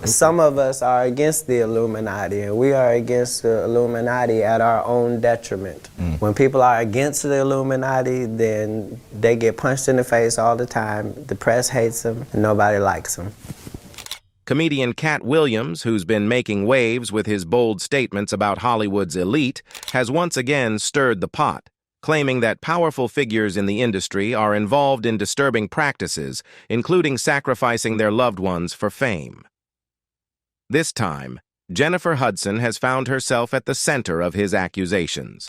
Some of us are against the Illuminati, and we are against the Illuminati at our own detriment. When people are against the Illuminati, then they get punched in the face all the time. The press hates them, and nobody likes them. Comedian Katt Williams, who's been making waves with his bold statements about Hollywood's elite, has once again stirred the pot, claiming that powerful figures in the industry are involved in disturbing practices, including sacrificing their loved ones for fame. This time, Jennifer Hudson has found herself at the center of his accusations.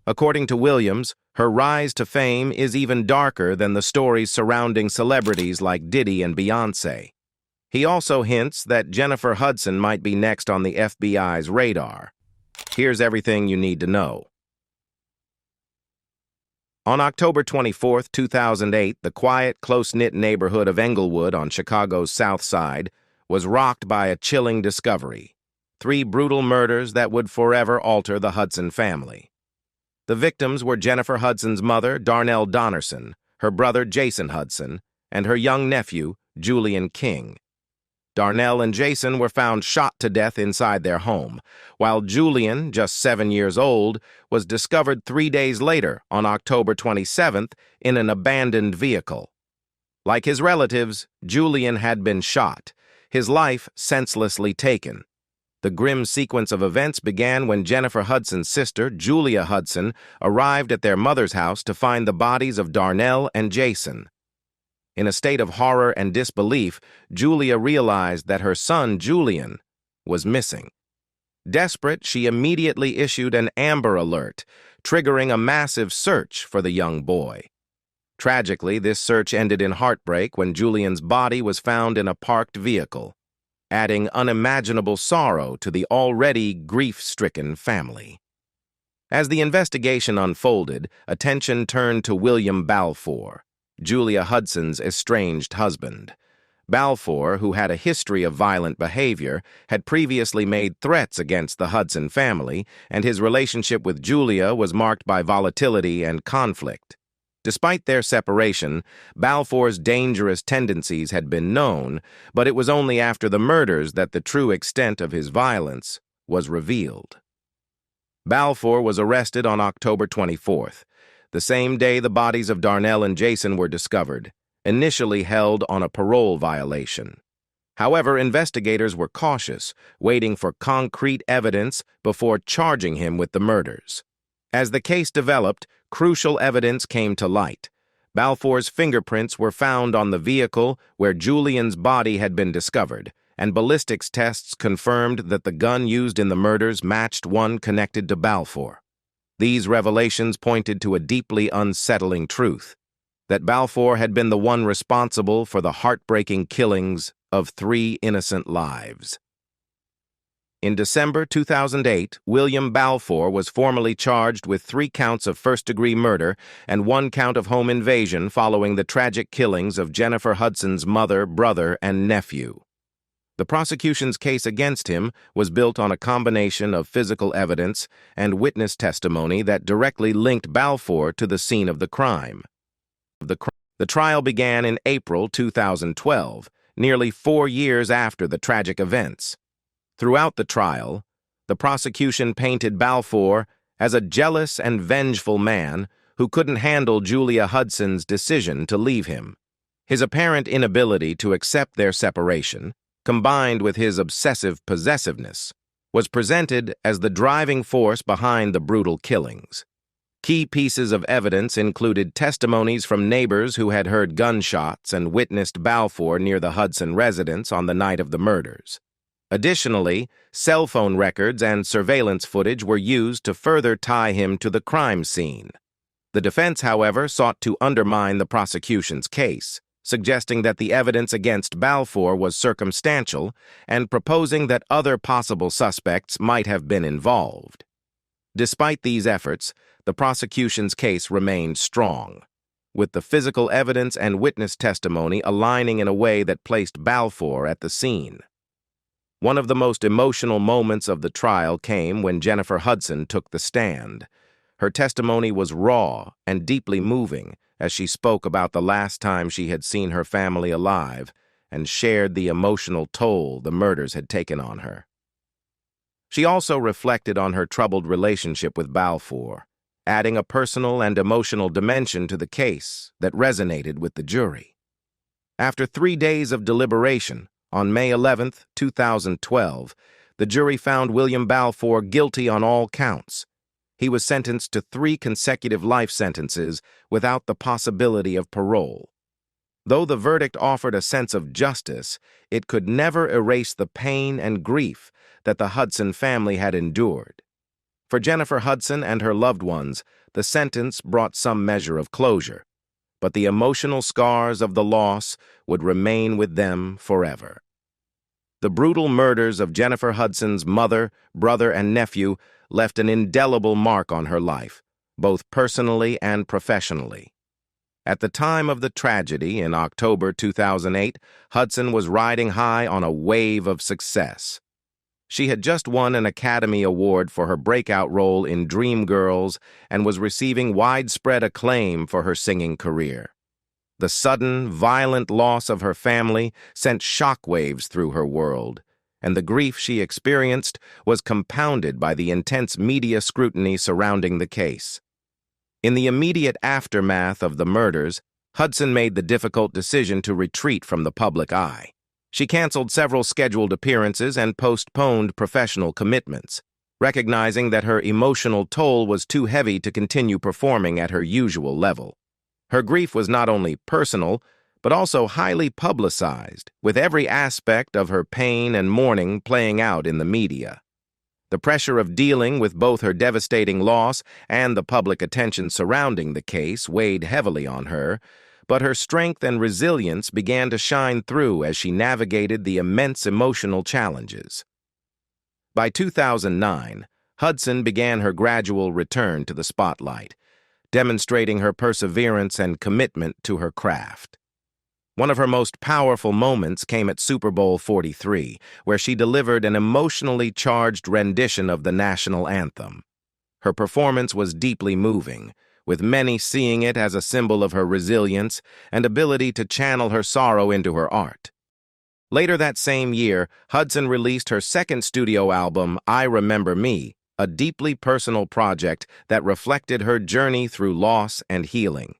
According to Williams, her rise to fame is even darker than the stories surrounding celebrities like Diddy and Beyoncé. He also hints that Jennifer Hudson might be next on the FBI's radar. Here's everything you need to know. On October 24, 2008, the quiet, close-knit neighborhood of Englewood on Chicago's South Side was rocked by a chilling discovery: 3 brutal murders that would forever alter the Hudson family. The victims were Jennifer Hudson's mother, Darnell Donnerson, her brother, Jason Hudson, and her young nephew, Julian King. Darnell and Jason were found shot to death inside their home, while Julian, just 7 years old, was discovered 3 days later, on October 27th, in an abandoned vehicle. Like his relatives, Julian had been shot, his life senselessly taken. The grim sequence of events began when Jennifer Hudson's sister, Julia Hudson, arrived at their mother's house to find the bodies of Darnell and Jason. In a state of horror and disbelief, Julia realized that her son, Julian, was missing. Desperate, she immediately issued an Amber Alert, triggering a massive search for the young boy. Tragically, this search ended in heartbreak when Julian's body was found in a parked vehicle, adding unimaginable sorrow to the already grief-stricken family. As the investigation unfolded, attention turned to William Balfour, Julia Hudson's estranged husband. Balfour, who had a history of violent behavior, had previously made threats against the Hudson family, and his relationship with Julia was marked by volatility and conflict. Despite their separation, Balfour's dangerous tendencies had been known, but it was only after the murders that the true extent of his violence was revealed. Balfour was arrested on October 24th, the same day the bodies of Darnell and Jason were discovered, initially held on a parole violation. However, investigators were cautious, waiting for concrete evidence before charging him with the murders. As the case developed, crucial evidence came to light. Balfour's fingerprints were found on the vehicle where Julian's body had been discovered, and ballistics tests confirmed that the gun used in the murders matched one connected to Balfour. These revelations pointed to a deeply unsettling truth: that Balfour had been the one responsible for the heartbreaking killings of 3 innocent lives. In December 2008, William Balfour was formally charged with 3 counts of first-degree murder and 1 count of home invasion following the tragic killings of Jennifer Hudson's mother, brother, and nephew. The prosecution's case against him was built on a combination of physical evidence and witness testimony that directly linked Balfour to the scene of the crime. The trial began in April 2012, nearly 4 years after the tragic events. Throughout the trial, the prosecution painted Balfour as a jealous and vengeful man who couldn't handle Julia Hudson's decision to leave him. His apparent inability to accept their separation, combined with his obsessive possessiveness, was presented as the driving force behind the brutal killings. Key pieces of evidence included testimonies from neighbors who had heard gunshots and witnessed Balfour near the Hudson residence on the night of the murders. Additionally, cell phone records and surveillance footage were used to further tie him to the crime scene. The defense, however, sought to undermine the prosecution's case, suggesting that the evidence against Balfour was circumstantial and proposing that other possible suspects might have been involved. Despite these efforts, the prosecution's case remained strong, with the physical evidence and witness testimony aligning in a way that placed Balfour at the scene. One of the most emotional moments of the trial came when Jennifer Hudson took the stand. Her testimony was raw and deeply moving as she spoke about the last time she had seen her family alive and shared the emotional toll the murders had taken on her. She also reflected on her troubled relationship with Balfour, adding a personal and emotional dimension to the case that resonated with the jury. After 3 days of deliberation, on May 11, 2012, the jury found William Balfour guilty on all counts. He was sentenced to 3 consecutive life sentences without the possibility of parole. Though the verdict offered a sense of justice, it could never erase the pain and grief that the Hudson family had endured. For Jennifer Hudson and her loved ones, the sentence brought some measure of closure, but the emotional scars of the loss would remain with them forever. The brutal murders of Jennifer Hudson's mother, brother, and nephew left an indelible mark on her life, both personally and professionally. At the time of the tragedy in October 2008, Hudson was riding high on a wave of success. She had just won an Academy Award for her breakout role in Dreamgirls and was receiving widespread acclaim for her singing career. The sudden, violent loss of her family sent shockwaves through her world, and the grief she experienced was compounded by the intense media scrutiny surrounding the case. In the immediate aftermath of the murders, Hudson made the difficult decision to retreat from the public eye. She canceled several scheduled appearances and postponed professional commitments, recognizing that her emotional toll was too heavy to continue performing at her usual level. Her grief was not only personal, but also highly publicized, with every aspect of her pain and mourning playing out in the media. The pressure of dealing with both her devastating loss and the public attention surrounding the case weighed heavily on her, but her strength and resilience began to shine through as she navigated the immense emotional challenges. By 2009, Hudson began her gradual return to the spotlight, demonstrating her perseverance and commitment to her craft. One of her most powerful moments came at Super Bowl 43, where she delivered an emotionally charged rendition of the national anthem. Her performance was deeply moving, with many seeing it as a symbol of her resilience and ability to channel her sorrow into her art. Later that same year, Hudson released her second studio album, I Remember Me, a deeply personal project that reflected her journey through loss and healing.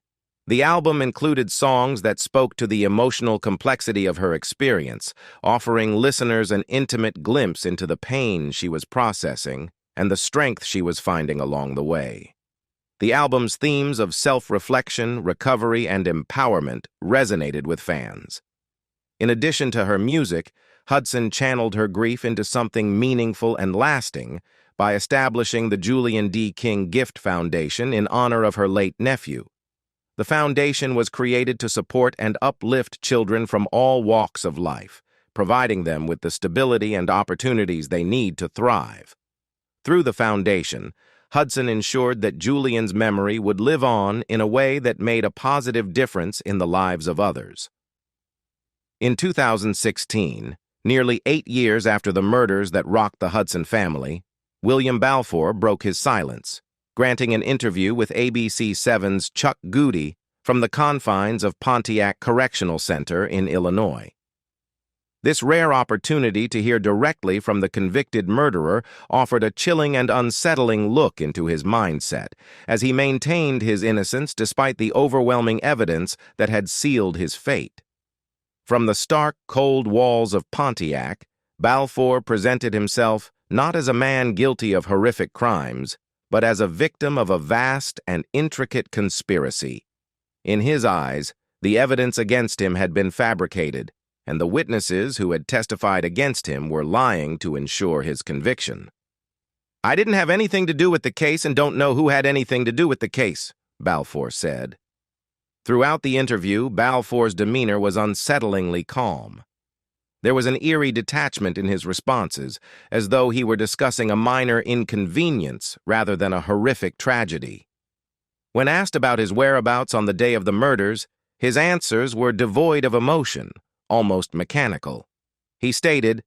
The album included songs that spoke to the emotional complexity of her experience, offering listeners an intimate glimpse into the pain she was processing and the strength she was finding along the way. The album's themes of self-reflection, recovery, and empowerment resonated with fans. In addition to her music, Hudson channeled her grief into something meaningful and lasting by establishing the Julian D. King Gift Foundation in honor of her late nephew. The foundation was created to support and uplift children from all walks of life, providing them with the stability and opportunities they need to thrive. Through the foundation, Hudson ensured that Julian's memory would live on in a way that made a positive difference in the lives of others. In 2016, nearly 8 years after the murders that rocked the Hudson family, William Balfour broke his silence, granting an interview with ABC 7's Chuck Goody from the confines of Pontiac Correctional Center in Illinois. This rare opportunity to hear directly from the convicted murderer offered a chilling and unsettling look into his mindset, as he maintained his innocence despite the overwhelming evidence that had sealed his fate. From the stark, cold walls of Pontiac, Balfour presented himself not as a man guilty of horrific crimes, but as a victim of a vast and intricate conspiracy. In his eyes, the evidence against him had been fabricated, and the witnesses who had testified against him were lying to ensure his conviction. "I didn't have anything to do with the case and don't know who had anything to do with the case," Balfour said. Throughout the interview, Balfour's demeanor was unsettlingly calm. There was an eerie detachment in his responses, as though he were discussing a minor inconvenience rather than a horrific tragedy. When asked about his whereabouts on the day of the murders, his answers were devoid of emotion, almost mechanical. He stated,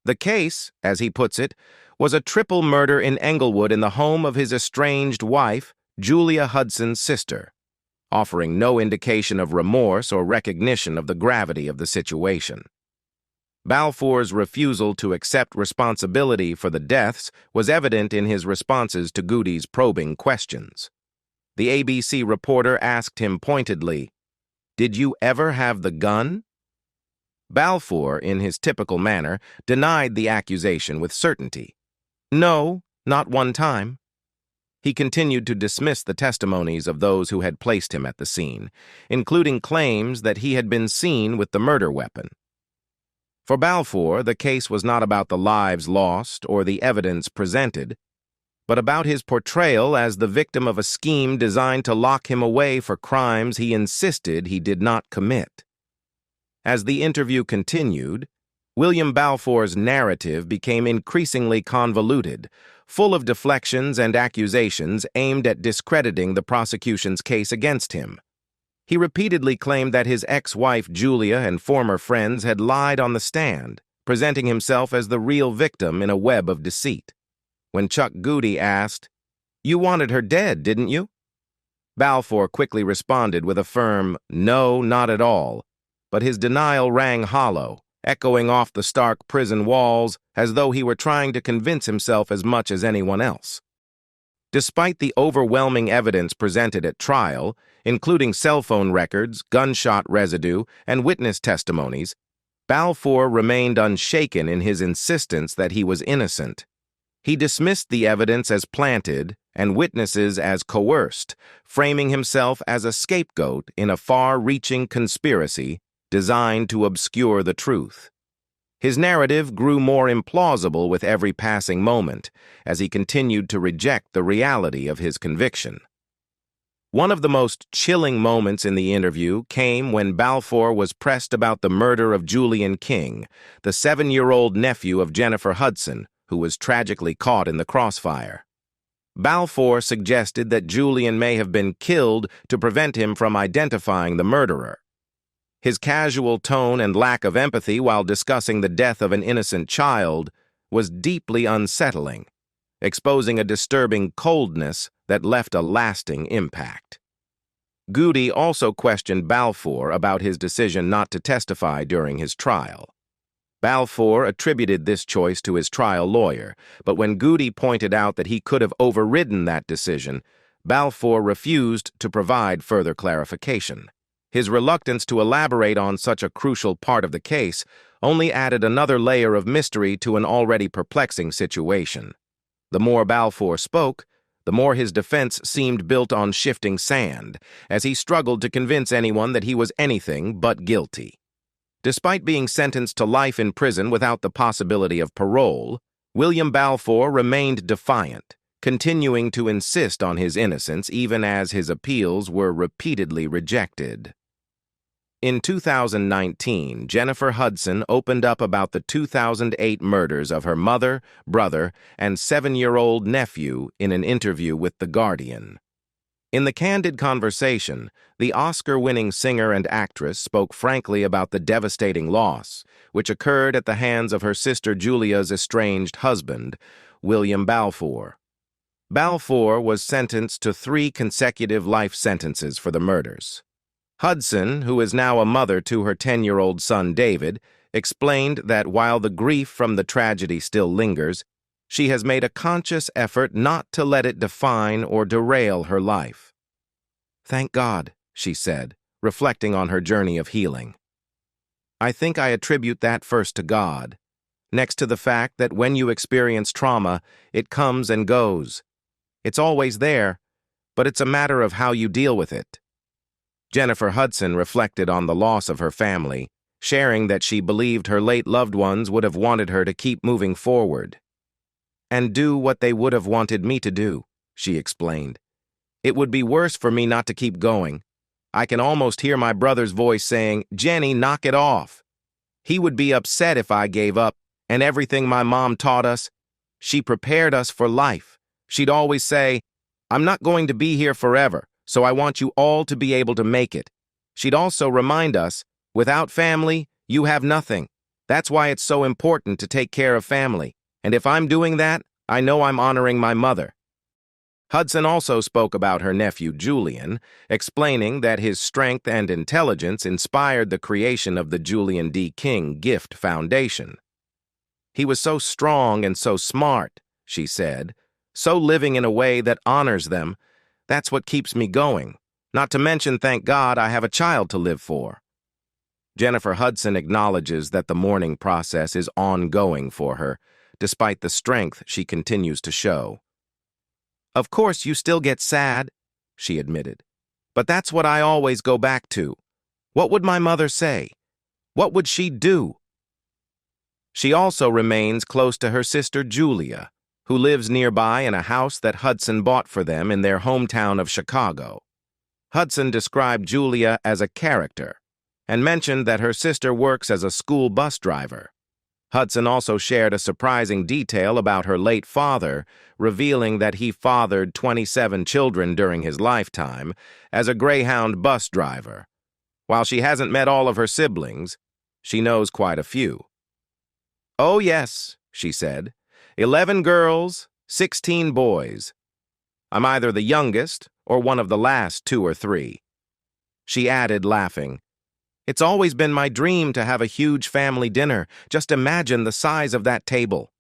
"The case, as he puts it, was a triple murder in Englewood in the home of his estranged wife, Julia Hudson's sister. offering no indication of remorse or recognition of the gravity of the situation. Balfour's refusal to accept responsibility for the deaths was evident in his responses to Goody's probing questions. The ABC reporter asked him pointedly, "Did you ever have the gun?" Balfour, in his typical manner, denied the accusation with certainty. "No, not one time." He continued to dismiss the testimonies of those who had placed him at the scene, including claims that he had been seen with the murder weapon. For Balfour, the case was not about the lives lost or the evidence presented, but about his portrayal as the victim of a scheme designed to lock him away for crimes he insisted he did not commit. As the interview continued, William Balfour's narrative became increasingly convoluted, full of deflections and accusations aimed at discrediting the prosecution's case against him. He repeatedly claimed that his ex-wife Julia and former friends had lied on the stand, presenting himself as the real victim in a web of deceit. When Chuck Goody asked, "You wanted her dead, didn't you?" Balfour quickly responded with a firm, "No, not at all," but his denial rang hollow, echoing off the stark prison walls as though he were trying to convince himself as much as anyone else. Despite the overwhelming evidence presented at trial, including cell phone records, gunshot residue, and witness testimonies, Balfour remained unshaken in his insistence that he was innocent. He dismissed the evidence as planted and witnesses as coerced, framing himself as a scapegoat in a far-reaching conspiracy designed to obscure the truth. His narrative grew more implausible with every passing moment as he continued to reject the reality of his conviction. One of the most chilling moments in the interview came when Balfour was pressed about the murder of Julian King, the 7-year-old nephew of Jennifer Hudson, who was tragically caught in the crossfire. Balfour suggested that Julian may have been killed to prevent him from identifying the murderer. His casual tone and lack of empathy while discussing the death of an innocent child was deeply unsettling, exposing a disturbing coldness that left a lasting impact. Goody also questioned Balfour about his decision not to testify during his trial. Balfour attributed this choice to his trial lawyer, but when Goody pointed out that he could have overridden that decision, Balfour refused to provide further clarification. His reluctance to elaborate on such a crucial part of the case only added another layer of mystery to an already perplexing situation. The more Balfour spoke, the more his defense seemed built on shifting sand, as he struggled to convince anyone that he was anything but guilty. Despite being sentenced to life in prison without the possibility of parole, William Balfour remained defiant, continuing to insist on his innocence even as his appeals were repeatedly rejected. In 2019, Jennifer Hudson opened up about the 2008 murders of her mother, brother, and 7-year-old nephew in an interview with The Guardian. In the candid conversation, the Oscar-winning singer and actress spoke frankly about the devastating loss, which occurred at the hands of her sister Julia's estranged husband, William Balfour. Balfour was sentenced to 3 consecutive life sentences for the murders. Hudson, who is now a mother to her 10-year-old son David, explained that while the grief from the tragedy still lingers, she has made a conscious effort not to let it define or derail her life. "Thank God," she said, reflecting on her journey of healing. "I think I attribute that first to God, next to the fact that when you experience trauma, it comes and goes. It's always there, but it's a matter of how you deal with it." Jennifer Hudson reflected on the loss of her family, sharing that she believed her late loved ones would have wanted her to keep moving forward. "And do what they would have wanted me to do," she explained. "It would be worse for me not to keep going. I can almost hear my brother's voice saying, 'Jenny, knock it off.' He would be upset if I gave up, and everything my mom taught us. She prepared us for life. She'd always say, 'I'm not going to be here forever, so I want you all to be able to make it.' She'd also remind us, 'Without family, you have nothing. That's why it's so important to take care of family. And if I'm doing that, I know I'm honoring my mother.'" Hudson also spoke about her nephew Julian, explaining that his strength and intelligence inspired the creation of the Julian D. King Gift Foundation. "He was so strong and so smart," she said, "so living in a way that honors them. That's what keeps me going. Not to mention, thank God, I have a child to live for." Jennifer Hudson acknowledges that the mourning process is ongoing for her, despite the strength she continues to show. "Of course, you still get sad," she admitted. "But that's what I always go back to. What would my mother say? What would she do?" She also remains close to her sister Julia, who lives nearby in a house that Hudson bought for them in their hometown of Chicago. Hudson described Julia as a character and mentioned that her sister works as a school bus driver. Hudson also shared a surprising detail about her late father, revealing that he fathered 27 children during his lifetime as a Greyhound bus driver. While she hasn't met all of her siblings, she knows quite a few. "Oh yes," she said, 11 girls, 16 boys. I'm either the youngest or one of the last 2 or 3. She added, laughing, "It's always been my dream to have a huge family dinner. Just imagine the size of that table."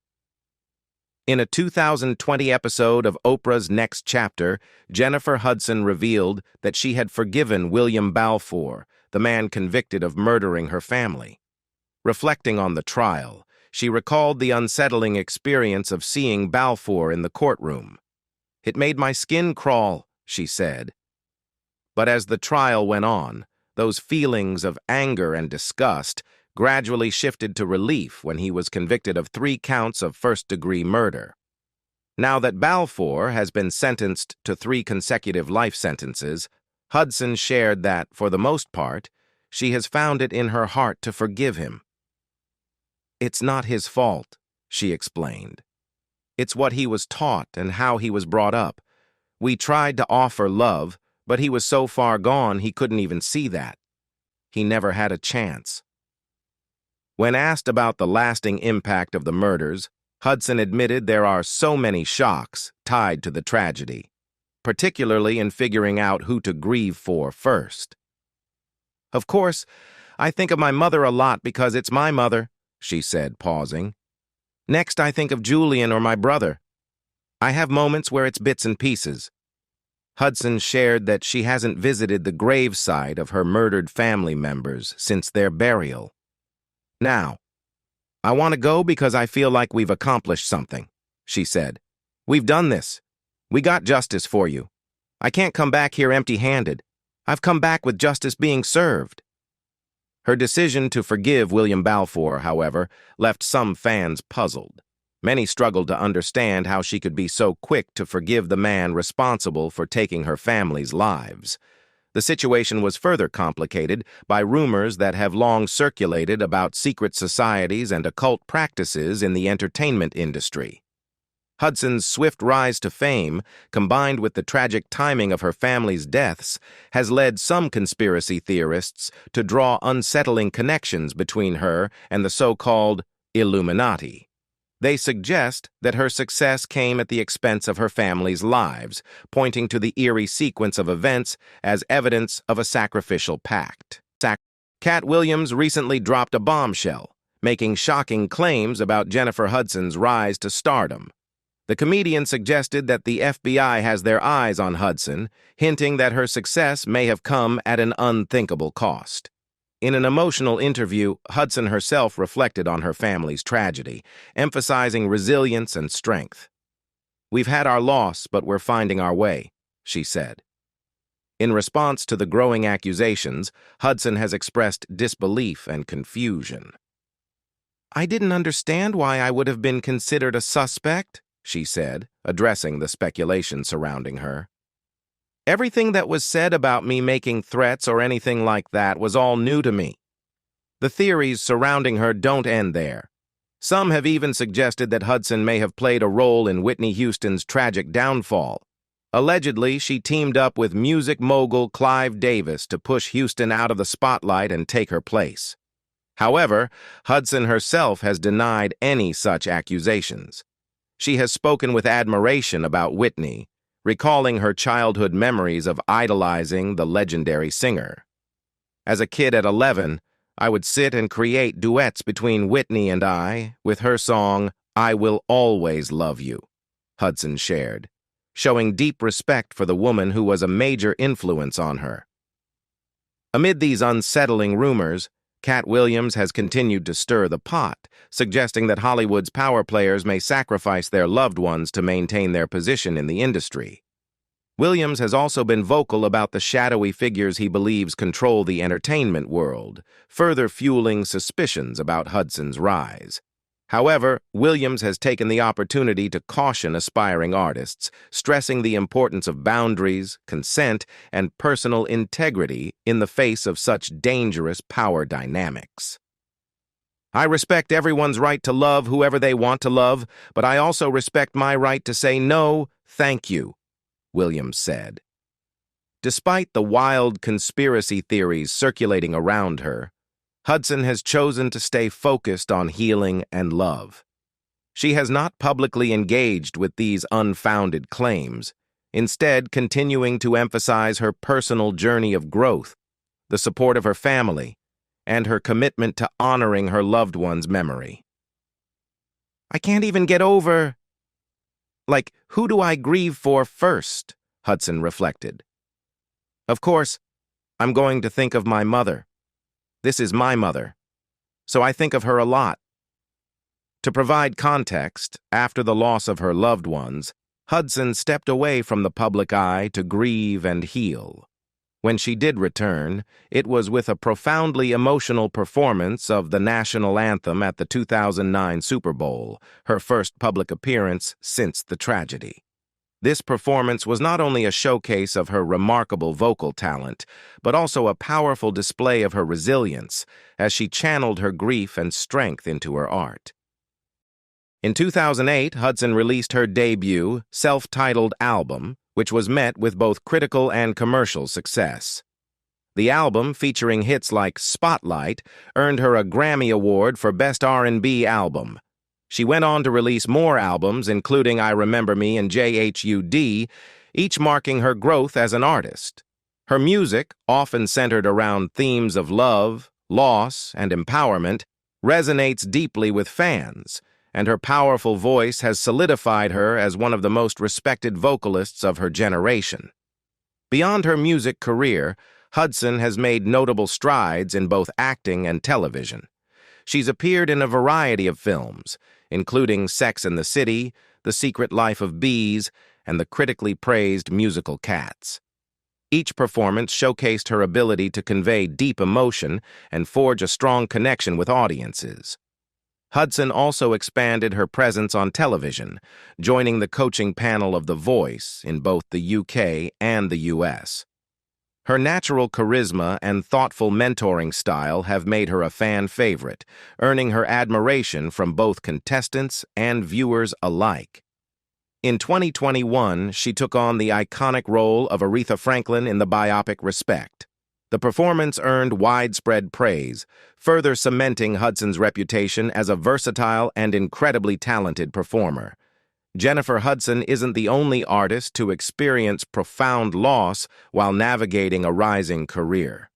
In a 2020 episode of Oprah's Next Chapter, Jennifer Hudson revealed that she had forgiven William Balfour, the man convicted of murdering her family. Reflecting on the trial, she recalled the unsettling experience of seeing Balfour in the courtroom. "It made my skin crawl," she said. But as the trial went on, those feelings of anger and disgust gradually shifted to relief when he was convicted of 3 counts of first-degree murder. Now that Balfour has been sentenced to 3 consecutive life sentences, Hudson shared that, for the most part, she has found it in her heart to forgive him. "It's not his fault," she explained. "It's what he was taught and how he was brought up. We tried to offer love, but he was so far gone he couldn't even see that. He never had a chance." When asked about the lasting impact of the murders, Hudson admitted there are so many shocks tied to the tragedy, particularly in figuring out who to grieve for first. "Of course, I think of my mother a lot because it's my mother," she said, pausing. "Next, I think of Julian or my brother. I have moments where it's bits and pieces." Hudson shared that she hasn't visited the gravesite of her murdered family members since their burial. "Now, I want to go because I feel like we've accomplished something," she said. "We've done this. We got justice for you. I can't come back here empty-handed. I've come back with justice being served." Her decision to forgive William Balfour, however, left some fans puzzled. Many struggled to understand how she could be so quick to forgive the man responsible for taking her family's lives. The situation was further complicated by rumors that have long circulated about secret societies and occult practices in the entertainment industry. Hudson's swift rise to fame, combined with the tragic timing of her family's deaths, has led some conspiracy theorists to draw unsettling connections between her and the so-called Illuminati. They suggest that her success came at the expense of her family's lives, pointing to the eerie sequence of events as evidence of a sacrificial pact. Katt Williams recently dropped a bombshell, making shocking claims about Jennifer Hudson's rise to stardom. The comedian suggested that the FBI has their eyes on Hudson, hinting that her success may have come at an unthinkable cost. In an emotional interview, Hudson herself reflected on her family's tragedy, emphasizing resilience and strength. "We've had our loss, but we're finding our way," she said. In response to the growing accusations, Hudson has expressed disbelief and confusion. "I didn't understand why I would have been considered a suspect," she said, addressing the speculation surrounding her. "Everything that was said about me making threats or anything like that was all new to me." The theories surrounding her don't end there. Some have even suggested that Hudson may have played a role in Whitney Houston's tragic downfall. Allegedly, she teamed up with music mogul Clive Davis to push Houston out of the spotlight and take her place. However, Hudson herself has denied any such accusations. She has spoken with admiration about Whitney, recalling her childhood memories of idolizing the legendary singer. As a kid at 11, I would sit and create duets between Whitney and I with her song, "I Will Always Love You," Hudson shared, showing deep respect for the woman who was a major influence on her. Amid these unsettling rumors, Katt Williams has continued to stir the pot, suggesting that Hollywood's power players may sacrifice their loved ones to maintain their position in the industry. Williams has also been vocal about the shadowy figures he believes control the entertainment world, further fueling suspicions about Hudson's rise. However, Williams has taken the opportunity to caution aspiring artists, stressing the importance of boundaries, consent, and personal integrity in the face of such dangerous power dynamics. "I respect everyone's right to love whoever they want to love, but I also respect my right to say no, thank you," Williams said. Despite the wild conspiracy theories circulating around her, Hudson has chosen to stay focused on healing and love. She has not publicly engaged with these unfounded claims, instead continuing to emphasize her personal journey of growth, the support of her family, and her commitment to honoring her loved one's memory. "I can't even get over... who do I grieve for first?" Hudson reflected. "Of course, I'm going to think of my mother. This is my mother, so I think of her a lot." To provide context, after the loss of her loved ones, Hudson stepped away from the public eye to grieve and heal. When she did return, it was with a profoundly emotional performance of the national anthem at the 2009 Super Bowl, her first public appearance since the tragedy. This performance was not only a showcase of her remarkable vocal talent, but also a powerful display of her resilience as she channeled her grief and strength into her art. In 2008, Hudson released her debut, self-titled album, which was met with both critical and commercial success. The album, featuring hits like Spotlight, earned her a Grammy Award for Best R&B Album. She went on to release more albums, including I Remember Me and JHUD, each marking her growth as an artist. Her music, often centered around themes of love, loss, and empowerment, resonates deeply with fans, and her powerful voice has solidified her as one of the most respected vocalists of her generation. Beyond her music career, Hudson has made notable strides in both acting and television. She's appeared in a variety of films, including Sex and the City, The Secret Life of Bees, and the critically praised musical Cats. Each performance showcased her ability to convey deep emotion and forge a strong connection with audiences. Hudson also expanded her presence on television, joining the coaching panel of The Voice in both the UK and the US. Her natural charisma and thoughtful mentoring style have made her a fan favorite, earning her admiration from both contestants and viewers alike. In 2021, she took on the iconic role of Aretha Franklin in the biopic Respect. The performance earned widespread praise, further cementing Hudson's reputation as a versatile and incredibly talented performer. Jennifer Hudson isn't the only artist to experience profound loss while navigating a rising career.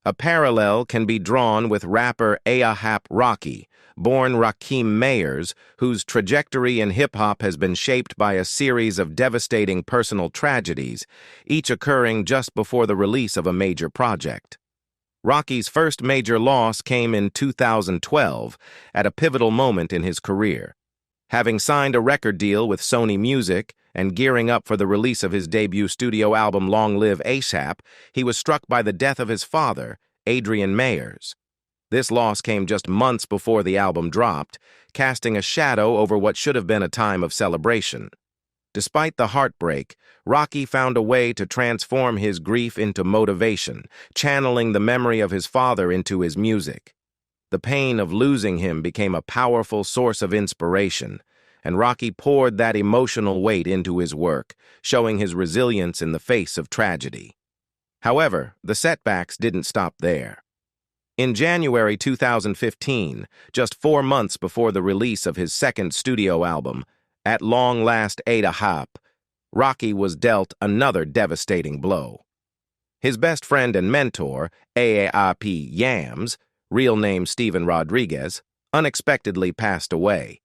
A parallel can be drawn with rapper A$AP Rocky, born Rakim Mayers, whose trajectory in hip-hop has been shaped by a series of devastating personal tragedies, each occurring just before the release of a major project. Rocky's first major loss came in 2012, at a pivotal moment in his career. Having signed a record deal with Sony Music and gearing up for the release of his debut studio album Long Live A$AP, he was struck by the death of his father, Adrian Mayers. This loss came just months before the album dropped, casting a shadow over what should have been a time of celebration. Despite the heartbreak, Rocky found a way to transform his grief into motivation, channeling the memory of his father into his music. The pain of losing him became a powerful source of inspiration, and Rocky poured that emotional weight into his work, showing his resilience in the face of tragedy. However, the setbacks didn't stop there. In January 2015, just 4 months before the release of his second studio album, At Long Last A$AP, Rocky was dealt another devastating blow. His best friend and mentor, AARP Yams, real name Steven Rodriguez, unexpectedly passed away.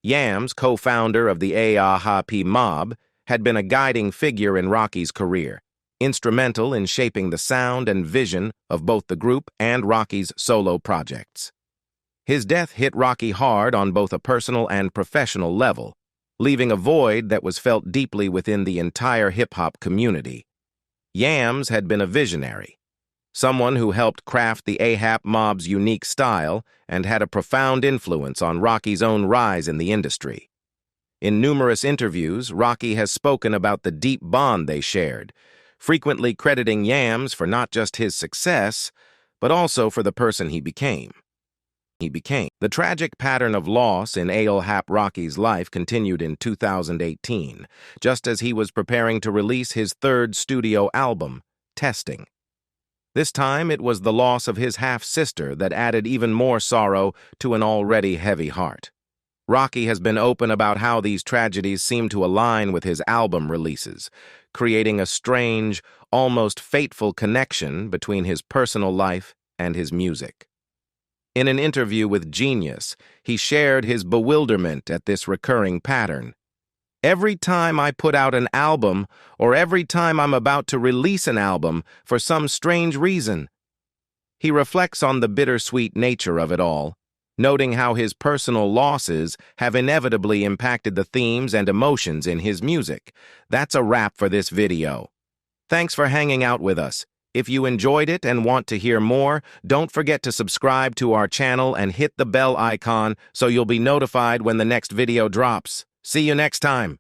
Yams, co-founder of the AARP mob, had been a guiding figure in Rocky's career, instrumental in shaping the sound and vision of both the group and Rocky's solo projects. His death hit Rocky hard on both a personal and professional level, leaving a void that was felt deeply within the entire hip-hop community. Yams had been a visionary, someone who helped craft the AARP mob's unique style and had a profound influence on Rocky's own rise in the industry. In numerous interviews, Rocky has spoken about the deep bond they shared, frequently crediting Yams for not just his success, but also for the person he became. The tragic pattern of loss in AARP Rocky's life continued in 2018, just as he was preparing to release his third studio album, Testing. This time, it was the loss of his half-sister that added even more sorrow to an already heavy heart. Rocky has been open about how these tragedies seem to align with his album releases, creating a strange, almost fateful connection between his personal life and his music. In an interview with Genius, he shared his bewilderment at this recurring pattern. Every time I put out an album, or every time I'm about to release an album, for some strange reason. He reflects on the bittersweet nature of it all, noting how his personal losses have inevitably impacted the themes and emotions in his music. That's a wrap for this video. Thanks for hanging out with us. If you enjoyed it and want to hear more, don't forget to subscribe to our channel and hit the bell icon so you'll be notified when the next video drops. See you next time.